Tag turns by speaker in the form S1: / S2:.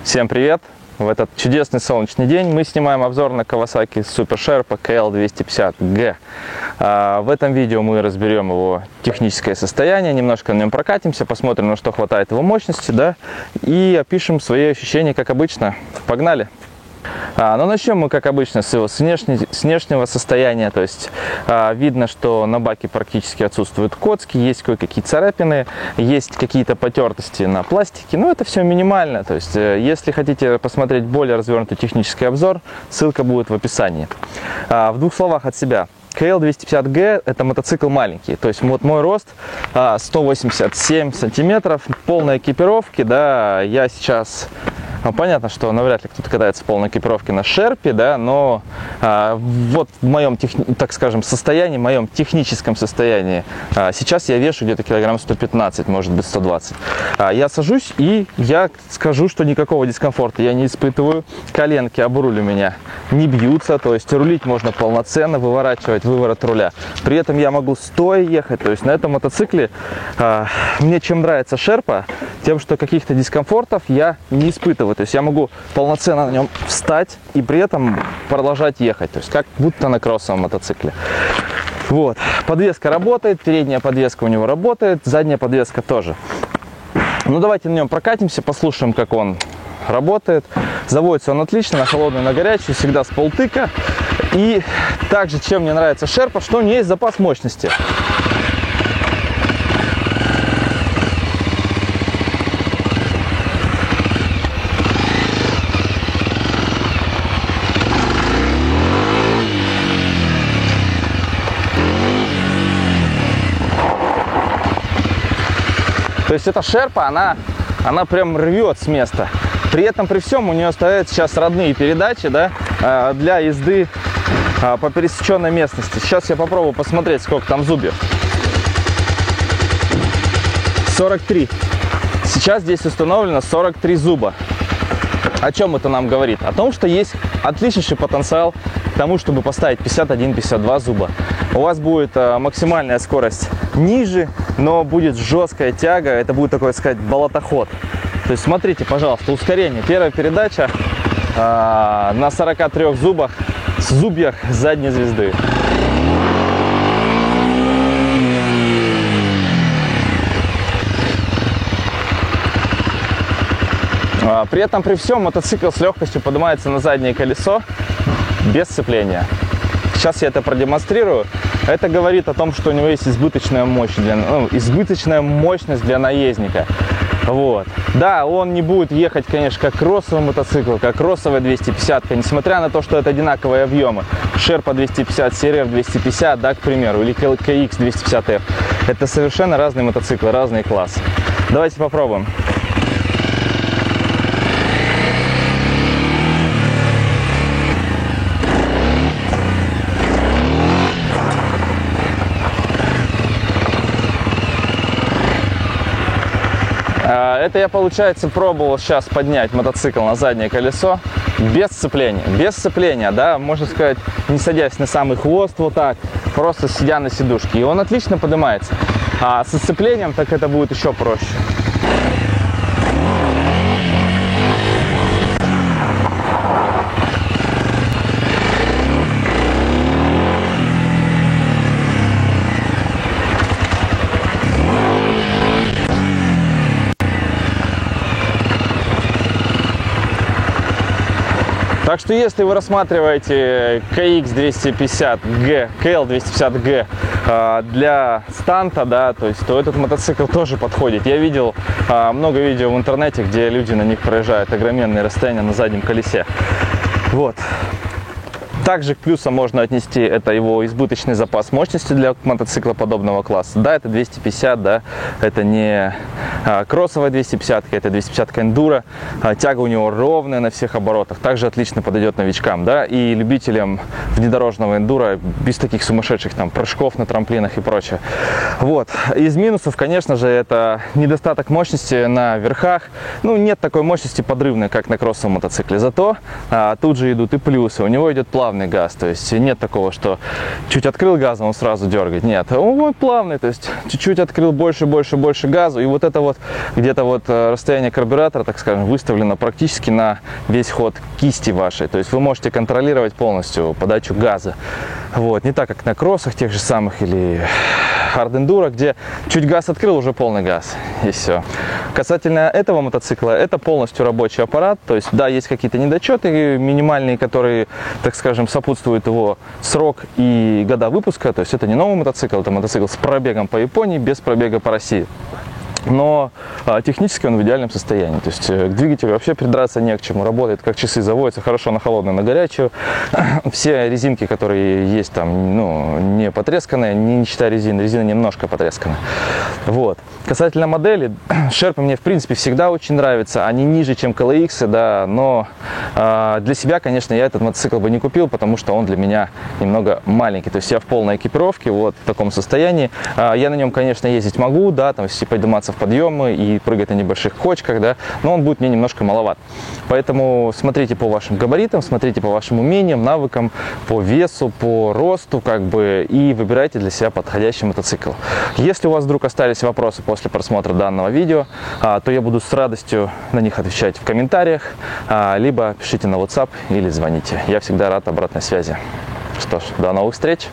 S1: Всем привет! В этот чудесный солнечный день мы снимаем обзор на Kawasaki Super Sherpa KL250G. В этом видео мы разберем его техническое состояние, немножко на нем прокатимся, посмотрим, на что хватает его мощности, да, и опишем свои ощущения, как обычно. Погнали! Но начнем мы, как обычно, с его внешнего состояния. То есть видно, что на баке практически отсутствуют коцки, есть кое-какие царапины, есть какие-то потертости на пластике, но это все минимально. То есть если хотите посмотреть более развернутый технический обзор, ссылка будет в описании. В двух словах от себя. KL250G это мотоцикл маленький, то есть вот мой рост 187 сантиметров, полной экипировки, да, я сейчас... Понятно, что навряд ли кто-то катается в полной экипировке на Шерпе, да, но вот в моем, так скажем, состоянии, в моем техническом состоянии, сейчас я вешу где-то килограмм 115, может быть 120. Я сажусь и я скажу, что никакого дискомфорта я не испытываю, коленки об руль у меня не бьются, то есть рулить можно полноценно, выворачивать выворот руля. При этом я могу стоя ехать, то есть на этом мотоцикле мне чем нравится Шерпа, тем, что каких-то дискомфортов я не испытываю. То есть я могу полноценно на нем встать и при этом продолжать ехать. То есть как будто на кроссовом мотоцикле. Вот. Подвеска работает, передняя подвеска у него работает, задняя подвеска тоже. Ну давайте на нем прокатимся, послушаем, как он работает. Заводится он отлично, на холодную, на горячую, всегда с полтыка. И также, чем мне нравится Шерпа, что у нее есть запас мощности. То есть эта Шерпа, она прям рвет с места. При этом, при всем, у нее стоят сейчас родные передачи, да, для езды по пересеченной местности. Сейчас я попробую посмотреть, сколько там зубьев. 43. Сейчас здесь установлено 43 зуба. О чем это нам говорит? О том, что есть отличнейший потенциал к тому, чтобы поставить 51-52 зуба. У вас будет максимальная скорость ниже, но будет жесткая тяга, это будет такой, сказать, болотоход. То есть смотрите, пожалуйста, ускорение. Первая передача на 43 зубьях задней звезды. При этом, при всем, мотоцикл с легкостью поднимается на заднее колесо без сцепления. Сейчас я это продемонстрирую. Это говорит о том, что у него есть избыточная мощность для наездника. Вот. Да, он не будет ехать, конечно, как кроссовый мотоцикл, как кроссовая 250, несмотря на то, что это одинаковые объемы. Шерпа 250, CRF 250, да, к примеру, или KX 250F. Это совершенно разные мотоциклы, разные классы. Давайте попробуем. Это я, получается, пробовал сейчас поднять мотоцикл на заднее колесо без сцепления. Без сцепления, да, можно сказать, не садясь на самый хвост, вот так, просто сидя на сидушке. И он отлично поднимается. А со сцеплением так это будет еще проще. Так что если вы рассматриваете KL250G для станта, да, то этот мотоцикл тоже подходит. Я видел много видео в интернете, где люди на них проезжают огроменные расстояния на заднем колесе. Вот. Также к плюсам можно отнести это его избыточный запас мощности для мотоцикла подобного класса. Да, это 250, да, это не кроссовая 250, это 250 эндуро. Тяга у него ровная на всех оборотах. Также отлично подойдет новичкам, да, и любителям внедорожного эндуро без таких сумасшедших там прыжков на трамплинах и прочее. Вот. Из минусов, конечно же, это недостаток мощности на верхах. Ну, нет такой мощности подрывной, как на кроссовом мотоцикле. Зато тут же идут и плюсы. У него идет плавный плавный газ, то есть нет такого, что чуть открыл газа, он сразу дергает. Нет, он плавный, то есть чуть-чуть открыл, больше газу, и вот это вот где-то вот расстояние карбюратора, так скажем, выставлено практически на весь ход кисти вашей, то есть вы можете контролировать полностью подачу газа. Вот, не так, как на кроссах тех же самых или Hard Enduro, где чуть газ открыл, уже полный газ, и все. Касательно этого мотоцикла, это полностью рабочий аппарат, то есть, да, есть какие-то недочеты минимальные, которые, так скажем, сопутствуют его срок и года выпуска, то есть это не новый мотоцикл, это мотоцикл с пробегом по Японии, без пробега по России. Но технически он в идеальном состоянии. То есть к двигателю вообще придраться не к чему. Работает как часы, заводится хорошо на холодную, на горячую. Все резинки, которые есть там, ну, не потресканные, не считая резины. Резина немножко потрескана. Вот. Касательно модели, шерпы мне в принципе всегда очень нравятся. Они ниже, чем KLX, да, но для себя, конечно, я этот мотоцикл бы не купил, потому что он для меня немного маленький. То есть я в полной экипировке, вот в таком состоянии. Я на нем, конечно, ездить могу, да, там, если подниматься в подъемы и прыгать на небольших кочках, да, но он будет мне немножко маловат. Поэтому смотрите по вашим габаритам, смотрите по вашим умениям, навыкам, по весу, по росту, как бы, и выбирайте для себя подходящий мотоцикл. Если у вас вдруг остались вопросы после просмотра данного видео, то я буду с радостью на них отвечать в комментариях, либо пишите на WhatsApp или звоните. Я всегда рад обратной связи. Что ж, до новых встреч!